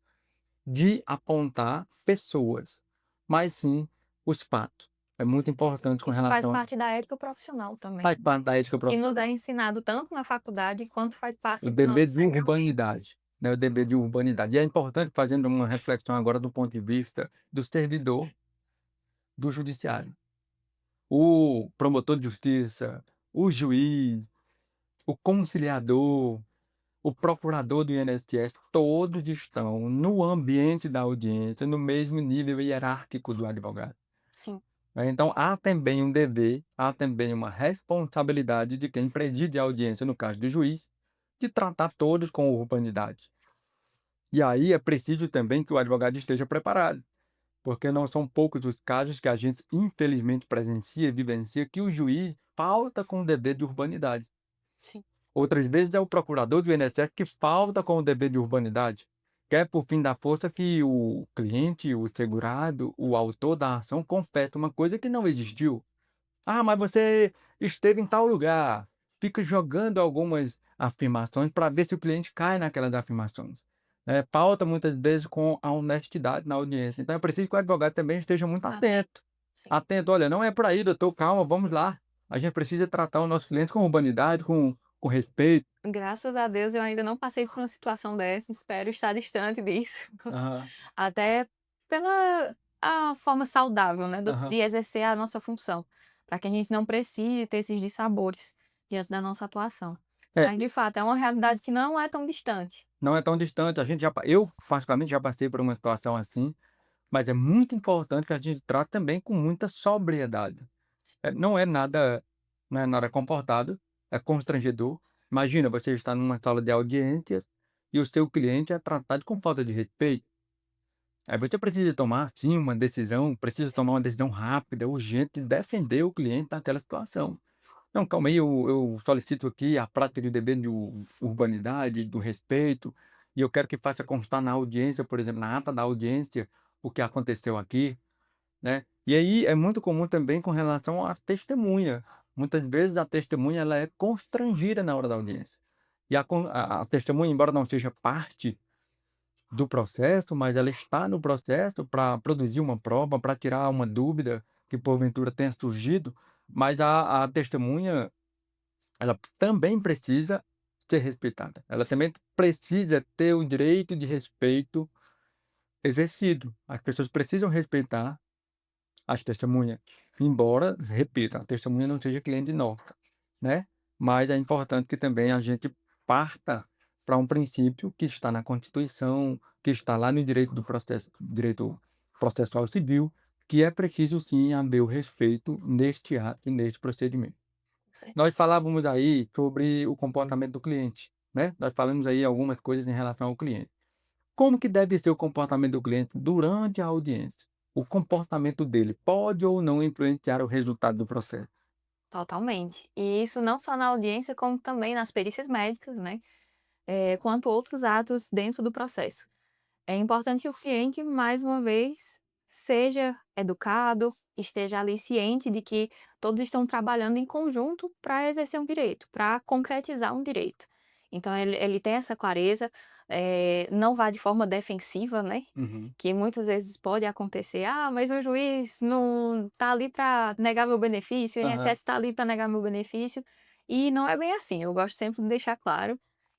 de apontar pessoas, mas sim os fatos. É muito importante com Isso faz relação a parte da ética profissional também, faz parte da ética que profissional, nos é ensinado tanto na faculdade quanto faz o parte dos dever nossos de regulamentos. urbanidade, né, o dever de urbanidade. E é importante, fazendo uma reflexão agora do ponto de vista do servidor do judiciário. O promotor de justiça, o juiz, o conciliador, o procurador do INSS, todos estão no ambiente da audiência, no mesmo nível hierárquico do advogado, Sim. né. Então há também um dever, há também uma responsabilidade de quem preside a audiência, no caso do juiz, de tratar todos com urbanidade. E aí é preciso também que o advogado esteja preparado, porque não são poucos os casos que a gente infelizmente presencia e vivencia que o juiz falta com o dever de urbanidade. Sim. Outras vezes é o procurador do INSS que falta com o dever de urbanidade. Quer por fim da força que o cliente, o segurado, o autor da ação confesse uma coisa que não existiu. "Ah, mas você esteve em tal lugar". Fica jogando algumas afirmações para ver se o cliente cai naquelas afirmações. Falta muitas vezes com a honestidade na audiência. Então é preciso que o advogado também esteja muito Atento. atento. Sim. Atento: "Olha, não é por aí, doutor, calma, vamos lá. A gente precisa tratar o nosso cliente com urbanidade, com respeito". Graças a Deus eu ainda não passei por uma situação dessa, espero estar distante disso. Aham, Até pela a forma saudável, né, de aham. exercer a nossa função, para que a gente não precise ter esses dissabores diante da nossa atuação. É, Mas de fato é uma realidade que não é tão distante. não é tão distante, a gente já pa eu particularmente já passei por uma situação assim, mas é muito importante que a gente trate também com muita sobriedade. Não é nada, não é nada comportado, é constrangedor. Imagina, você está numa sala de audiências e o seu cliente é tratado com falta de respeito. Aí você precisa tomar, sim, uma decisão, precisa tomar uma decisão rápida, urgente, de defender o cliente naquela situação. "Não, calma aí, eu solicito aqui a prática do dever de urbanidade, do respeito, e eu quero que faça constar na audiência, por exemplo, na ata da audiência, o que aconteceu aqui", né. E aí é muito comum também com relação à testemunha. Muitas vezes a testemunha ela é constrangida na hora da audiência. E a testemunha, embora não seja parte do processo, mas ela está no processo para produzir uma prova, para tirar uma dúvida que porventura tenha surgido, mas a testemunha, ela também precisa ser respeitada. Ela também precisa ter o direito de respeito exercido. As pessoas precisam respeitar as testemunhas, embora, repito, a testemunha não seja cliente nossa, né, mas é importante que também a gente parta para um princípio que está na Constituição, que está lá no direito processual civil, que é preciso sim haver o respeito neste ato e neste procedimento. Nós falávamos aí sobre o comportamento do cliente, né, nós falamos aí algumas coisas em relação ao cliente. Como que deve ser o comportamento do cliente durante a audiência? O comportamento dele pode ou não influenciar o resultado do processo? Totalmente. E isso não só na audiência, como também nas perícias médicas, né, quanto outros atos dentro do processo. É importante que o cliente, mais uma vez, seja educado, esteja ali ciente de que todos estão trabalhando em conjunto para exercer um direito, para concretizar um direito. Então ele tem essa clareza, não vá de forma defensiva, né, Uhum. que muitas vezes pode acontecer: "Ah, mas o juiz não está ali para negar meu benefício, o Aham. INSS está ali para negar meu benefício", E não é bem assim, eu gosto sempre de deixar claro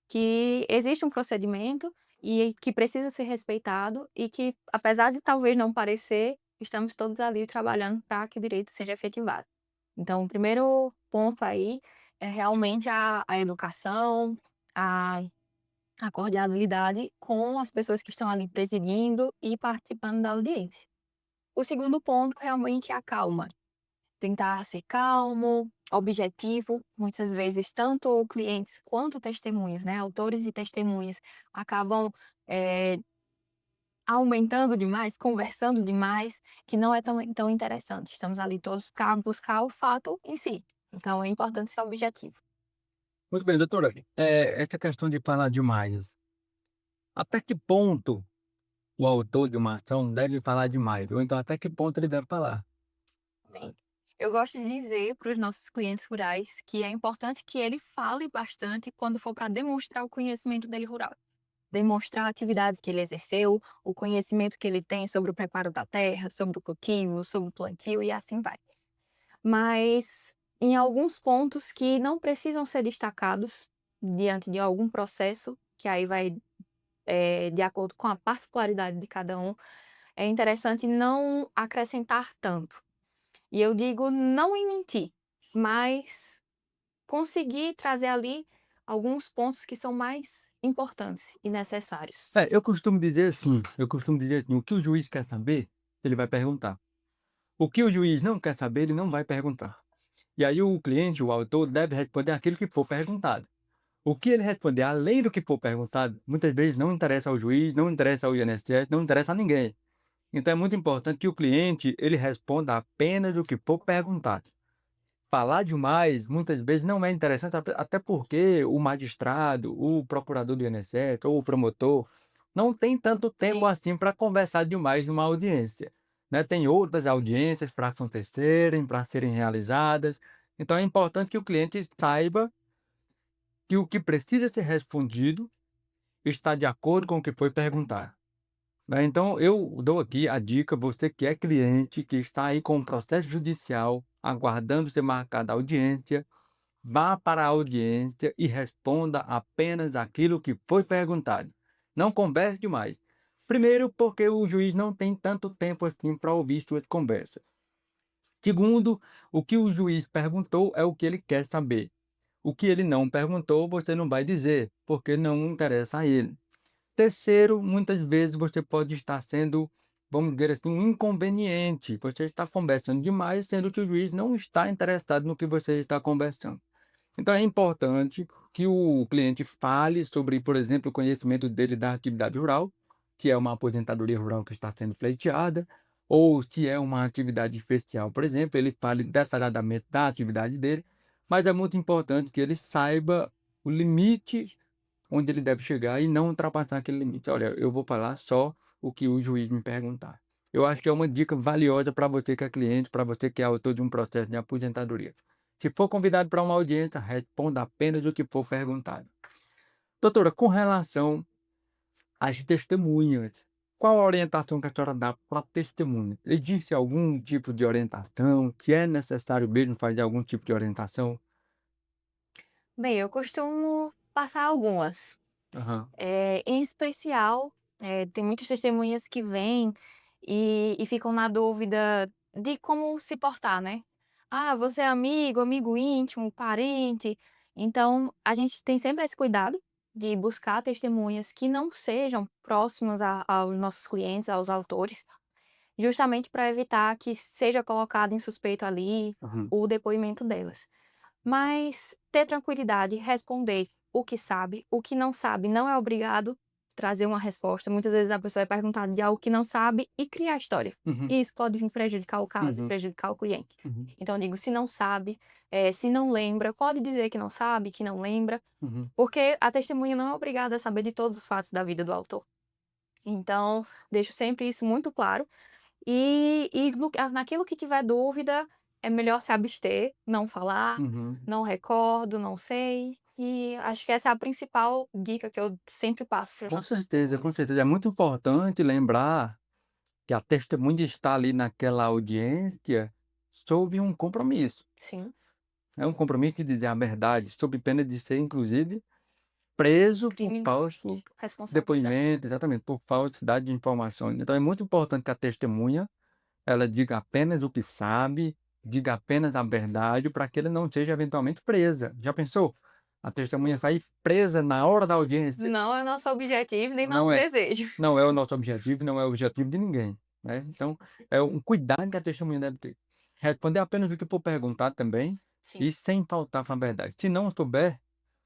que existe um procedimento e que precisa ser respeitado e que, apesar de talvez não parecer, estamos todos ali trabalhando para que o direito seja efetivado. Então, o primeiro ponto aí é realmente a educação, a a cordialidade com as pessoas que estão ali presidindo e participando da audiência. O segundo ponto realmente é a calma. Tentar ser calmo, objetivo. Muitas vezes, tanto clientes quanto testemunhas, né, autores e testemunhas, acabam, eh, aumentando demais, conversando demais, que não é tão interessante. Estamos ali todos para buscar o fato em si. Então é importante ser objetivo. Muito bem, doutora, essa questão de falar demais, até que ponto o autor de uma ação deve falar demais? Ou então até que ponto ele deve falar? Bem, eu gosto de dizer para os nossos clientes rurais que é importante que ele fale bastante quando for para demonstrar o conhecimento dele rural. Demonstrar a atividade que ele exerceu, o conhecimento que ele tem sobre o preparo da terra, sobre o cultivo, sobre o plantio e assim vai. Mas em alguns pontos que não precisam ser destacados diante de algum processo, que aí vai de acordo com a particularidade de cada um, é interessante não acrescentar tanto. E eu digo não em mentir, mas conseguir trazer ali alguns pontos que são mais importantes e necessários. Eu costumo dizer assim, o que o juiz quer saber, ele vai perguntar. O que o juiz não quer saber, ele não vai perguntar. E aí o cliente, o autor, deve responder aquilo que for perguntado. O que ele responder além do que for perguntado, muitas vezes não interessa ao juiz, não interessa ao INSS, não interessa a ninguém. Então é muito importante que o cliente, ele responda apenas o que for perguntado. Falar demais, muitas vezes, não é interessante, até porque o magistrado, o procurador do INSS ou o promotor não tem tanto tempo Sim. assim para conversar demais numa audiência, né? Tem outras audiências para acontecerem, para serem realizadas. Então é importante que o cliente saiba que o que precisa ser respondido está de acordo com o que foi perguntado, né? Então eu dou aqui a dica, você que é cliente, que está aí com um processo judicial, aguardando ser marcada a audiência, vá para a audiência e responda apenas aquilo que foi perguntado. Não converse demais. Primeiro, porque o juiz não tem tanto tempo assim para ouvir suas conversas. Segundo, o que o juiz perguntou é o que ele quer saber. O que ele não perguntou, você não vai dizer, porque não interessa a ele. Terceiro, muitas vezes você pode estar sendo, vamos dizer assim, um inconveniente. Você está conversando demais, sendo que o juiz não está interessado no que você está conversando. Então é importante que o cliente fale sobre, por exemplo, o conhecimento dele da atividade rural, se é uma aposentadoria rural que está sendo pleiteada, ou se é uma atividade especial, por exemplo, ele fale detalhadamente da atividade dele, mas é muito importante que ele saiba o limite onde ele deve chegar e não ultrapassar aquele limite. Olha, eu vou falar só o que o juiz me perguntar. Eu acho que é uma dica valiosa para você que é cliente, para você que é autor de um processo de aposentadoria. Se for convidado para uma audiência, responda apenas o que for perguntado. Doutora, com relação às testemunhas, qual a orientação que a senhora dá para testemunha? Existe algum tipo de orientação? Se é necessário mesmo fazer algum tipo de orientação? Bem, eu costumo passar algumas. Aham. Em especial, tem muitas testemunhas que vêm e ficam na dúvida de como se portar, né. "Ah, você é amigo, amigo íntimo, parente?". Então, a gente tem sempre esse cuidado de buscar testemunhas que não sejam próximas aos nossos clientes, aos autores, justamente para evitar que seja colocado em suspeito ali Uhum. o depoimento delas. Mas ter tranquilidade, responder o que sabe, o que não sabe não é obrigado trazer uma resposta. Muitas vezes a pessoa é perguntada de algo que não sabe e cria a história. Uhum. E isso pode vir prejudicar o caso, Uhum. prejudicar o cliente. Uhum. Então eu digo, se não sabe, se não lembra, pode dizer que não sabe, que não lembra, Uhum. porque a testemunha não é obrigada a saber de todos os fatos da vida do autor. Então, deixo sempre isso muito claro e naquilo que tiver dúvida, é melhor se abster, não falar, Uhum. não recordo, não sei, e acho que essa é a principal dica que eu sempre passo para os Com nossos certeza, com clientes. certeza. É muito importante lembrar que a testemunha está ali naquela audiência sob um compromisso. Sim, É um compromisso de dizer a verdade, sob pena de ser, inclusive, preso por Crime, falso responsabilidade. depoimento, exatamente, por falsidade de informações. Então é muito importante que a testemunha, ela diga apenas o que sabe, diga apenas a verdade, para que ele não seja eventualmente presa. Já pensou? A testemunha sair presa na hora da audiência? Não é nosso objetivo, nem Não nosso é. desejo. Não é o nosso objetivo, não é o objetivo de ninguém, né. Então, é um cuidado que a testemunha deve ter. Responder apenas o que for perguntado também, Sim, e sem faltar com a verdade. Se não souber,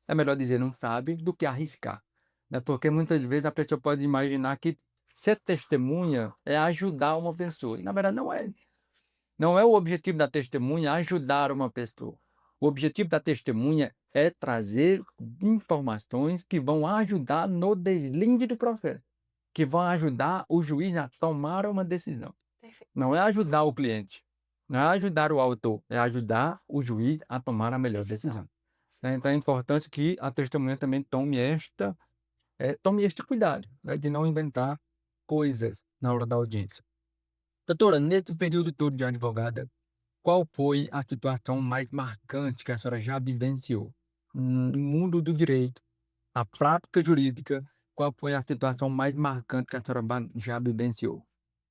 é melhor dizer não sabe do que arriscar, né, porque muitas vezes a pessoa pode imaginar que ser testemunha é ajudar uma pessoa, e na verdade não é. Não é o objetivo da testemunha ajudar uma pessoa. O objetivo da testemunha é trazer informações que vão ajudar no deslinde do processo, que vão ajudar o juiz a tomar uma decisão. perfeito. Não é ajudar o cliente, não é ajudar o autor, é ajudar o juiz a tomar a melhor decisão. Né. Então é importante que a testemunha também tome este cuidado, né, de não inventar coisas na hora da audiência. Doutora, nesse período todo de advogada, qual foi a situação mais marcante que a senhora já vivenciou? No mundo do direito, na prática jurídica, qual foi a situação mais marcante que a senhora já vivenciou?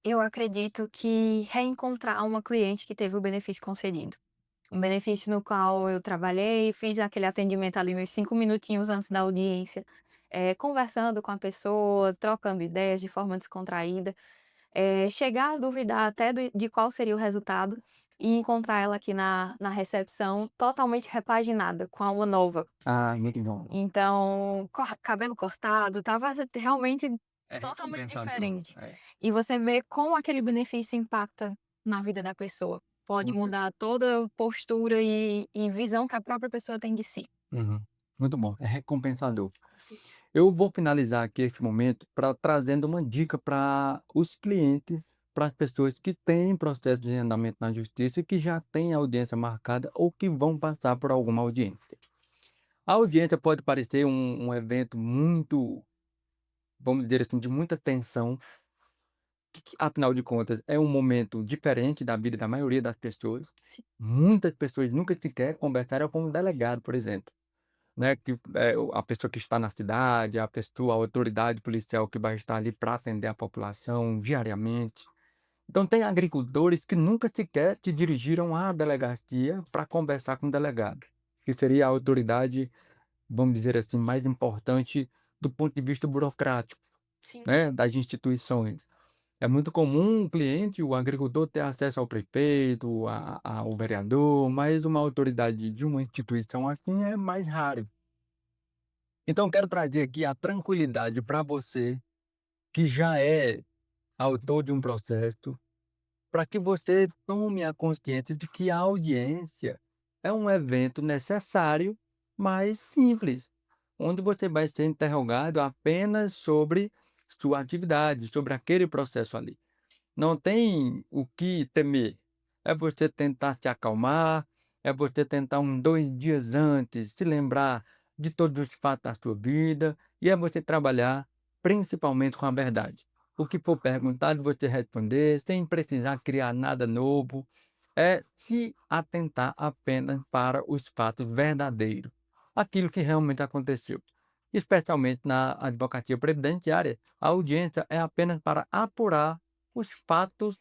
Eu acredito que reencontrar uma cliente que teve o benefício concedido. Um benefício no qual eu trabalhei, fiz aquele atendimento ali nos 5 minutinhos antes da audiência, conversando com a pessoa, trocando ideias de forma descontraída, chegar a duvidar até de qual seria o resultado e encontrar ela aqui na recepção totalmente repaginada, com alma nova. Ah, muito bom. Então, cabelo cortado, estava realmente É totalmente recompensador. diferente. É, E você vê como aquele benefício impacta na vida da pessoa. Pode com certeza. mudar toda a postura e visão que a própria pessoa tem de si. Uhum. Muito bom, é recompensador. Eu vou finalizar aqui este momento trazendo uma dica para os clientes, para as pessoas que têm processo de andamento na justiça e que já têm audiência marcada ou que vão passar por alguma audiência. A audiência pode parecer um evento muito, vamos dizer assim, de muita tensão, que afinal de contas é um momento diferente da vida da maioria das pessoas. Sim, Muitas pessoas nunca sequer conversaram com um delegado, por exemplo, né, que é a pessoa que está na cidade, a autoridade policial que vai estar ali para atender a população diariamente. Então tem agricultores que nunca sequer se dirigiram à delegacia para conversar com o delegado, que seria a autoridade, vamos dizer assim, mais importante do ponto de vista burocrático, sim. né, das instituições. É muito comum o cliente, o agricultor, ter acesso ao prefeito, ao vereador, mas uma autoridade de uma instituição assim é mais raro. Então, eu quero trazer aqui a tranquilidade para você, que já é autor de um processo, para que você tome a consciência de que a audiência é um evento necessário, mas simples, onde você vai ser interrogado apenas sobre sua atividade, sobre aquele processo ali. Não tem o que temer. É você tentar se acalmar, é você tentar 2 dias antes se lembrar de todos os fatos da sua vida, e é você trabalhar principalmente com a verdade. O que for perguntado, você responder, sem precisar criar nada novo, é se atentar apenas para os fatos verdadeiros, aquilo que realmente aconteceu. Especialmente na advocacia previdenciária, a audiência é apenas para apurar os fatos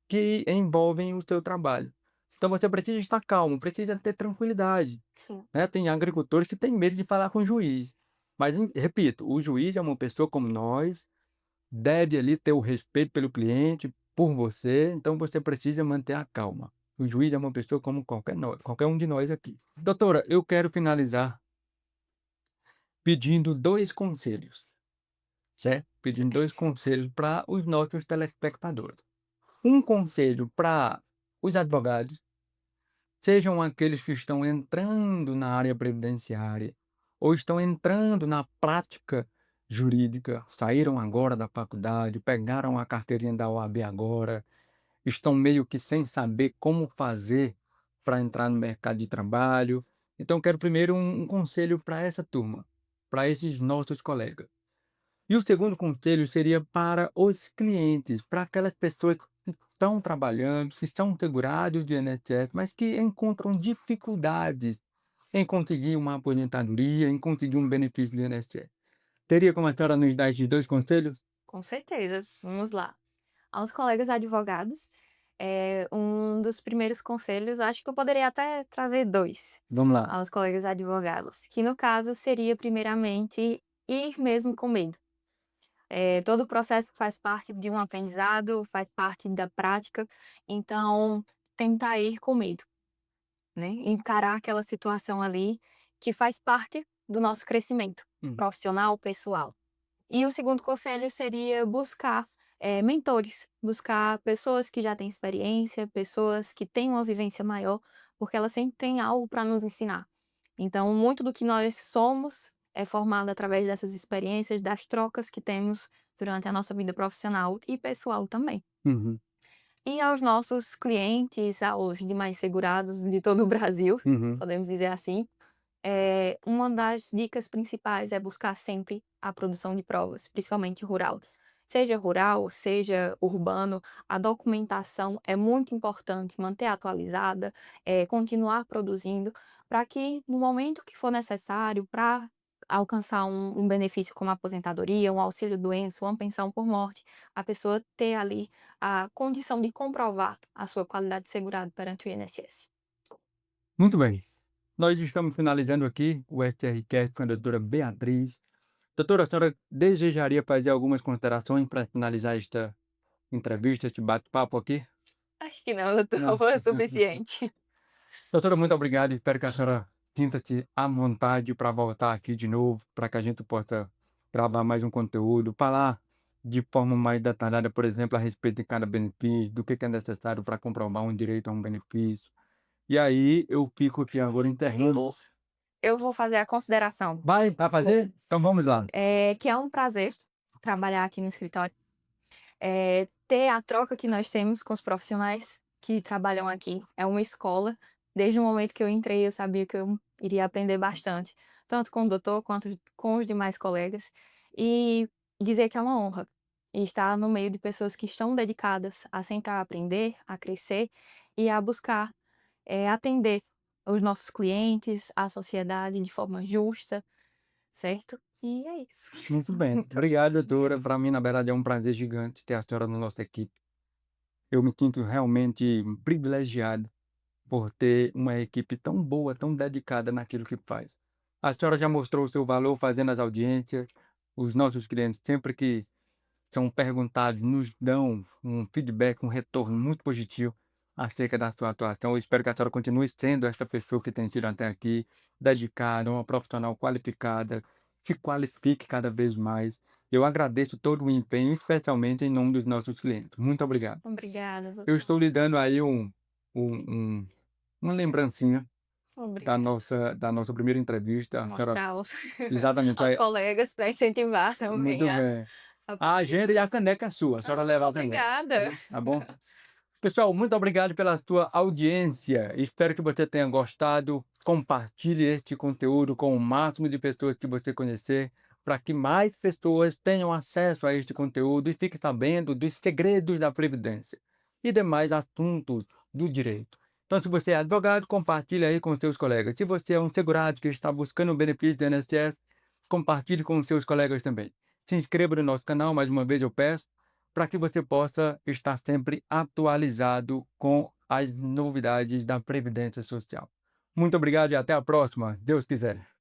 que envolvem o seu trabalho. Então você precisa estar calmo, precisa ter tranquilidade, Sim. né. Tem agricultores que têm medo de falar com o juiz, mas repito, o juiz é uma pessoa como nós, deve ali ter o respeito pelo cliente, por você, então você precisa manter a calma. O juiz é uma pessoa como qualquer um de nós aqui. Doutora, eu quero finalizar pedindo 2 conselhos, certo? Pedindo 2 conselhos para os nossos telespectadores. Um conselho para os advogados, sejam aqueles que estão entrando na área previdenciária ou estão entrando na prática jurídica, saíram agora da faculdade, pegaram a carteirinha da OAB agora, estão meio que sem saber como fazer para entrar no mercado de trabalho. Então, quero primeiro um conselho para essa turma, para esses nossos colegas. E o segundo conselho seria para os clientes, para aquelas pessoas estão trabalhando, que estão segurados do INSS, mas que encontram dificuldades em conseguir uma aposentadoria, em conseguir um benefício do INSS. Teria como a senhora nos dar esses 2 conselhos? Com certeza, vamos lá. Aos colegas advogados, um dos primeiros conselhos, acho que eu poderia até trazer 2 Vamos lá. aos colegas advogados, que no caso seria primeiramente ir mesmo com medo. Todo o processo faz parte de um aprendizado, faz parte da prática, então tentar ir com medo, né, encarar aquela situação ali que faz parte do nosso crescimento Hum. profissional, pessoal. E o segundo conselho seria buscar, mentores, buscar pessoas que já têm experiência, pessoas que têm uma vivência maior, porque elas sempre têm algo para nos ensinar. Então, muito do que nós somos é formado através dessas experiências, das trocas que temos durante a nossa vida profissional e pessoal também. Uhum, E aos nossos clientes, aos demais segurados de todo o Brasil, uhum, podemos dizer assim, uma das dicas principais é buscar sempre a produção de provas, principalmente rural, seja urbano, a documentação é muito importante, manter atualizada, continuar produzindo, para que no momento que for necessário para alcançar um benefício como a aposentadoria, um auxílio-doença, uma pensão por morte, a pessoa ter ali a condição de comprovar a sua qualidade de segurado perante o INSS. muito bem. Nós estamos finalizando aqui o SRCast com a doutora Beatriz. Doutora, a senhora desejaria fazer algumas considerações para finalizar esta entrevista, este bate-papo aqui? Acho que não, doutor, Não. foi o suficiente. Doutora, muito obrigado. Espero que a senhora sinta-se à vontade para voltar aqui de novo, para que a gente possa gravar mais um conteúdo, falar de forma mais detalhada, por exemplo, a respeito de cada benefício, do que é necessário para comprovar um direito a um benefício. E aí eu fico aqui agora enterrando. Eu vou fazer a consideração, Vai fazer? Então vamos lá. que é um prazer trabalhar aqui no escritório, ter a troca que nós temos com os profissionais que trabalham aqui. É uma escola. Desde o momento que eu entrei, eu sabia que eu iria aprender bastante, tanto com o doutor quanto com os demais colegas. E dizer que é uma honra estar no meio de pessoas que estão dedicadas a sempre a aprender, a crescer e a buscar, atender os nossos clientes, a sociedade de forma justa, certo? E é isso. Muito bem. Obrigado, doutora. Para mim, na verdade, é um prazer gigante ter a senhora na nossa equipe. Eu me sinto realmente privilegiado por ter uma equipe tão boa, tão dedicada naquilo que faz. A senhora já mostrou o seu valor fazendo as audiências. Os nossos clientes, sempre que são perguntados, nos dão um feedback, um retorno muito positivo acerca da sua atuação. Eu espero que a senhora continue sendo esta pessoa que tem sido até aqui, dedicada, uma profissional qualificada, se qualifique cada vez mais. Eu agradeço todo o empenho, especialmente em nome dos nossos clientes. Muito obrigado. Obrigada, Eu doutor. estou lhe dando aí um, uma lembrancinha Obrigada. da nossa primeira entrevista. A senhora, Mostrar aos exatamente, aos aí, colegas para incentivar também muito a bem. a A agenda e a caneca é sua, a senhora leva a caneca, obrigada. tá bom? Pessoal, muito obrigado pela sua audiência. Espero que você tenha gostado. Compartilhe este conteúdo com o máximo de pessoas que você conhecer, para que mais pessoas tenham acesso a este conteúdo e fiquem sabendo dos segredos da Previdência e demais assuntos do direito. Então, se você é advogado, compartilhe aí com seus colegas. Se você é um segurado que está buscando o benefício do INSS, compartilhe com os seus colegas também. Se inscreva no nosso canal, mais uma vez eu peço, para que você possa estar sempre atualizado com as novidades da Previdência Social. Muito obrigado e até a próxima, Deus quiser.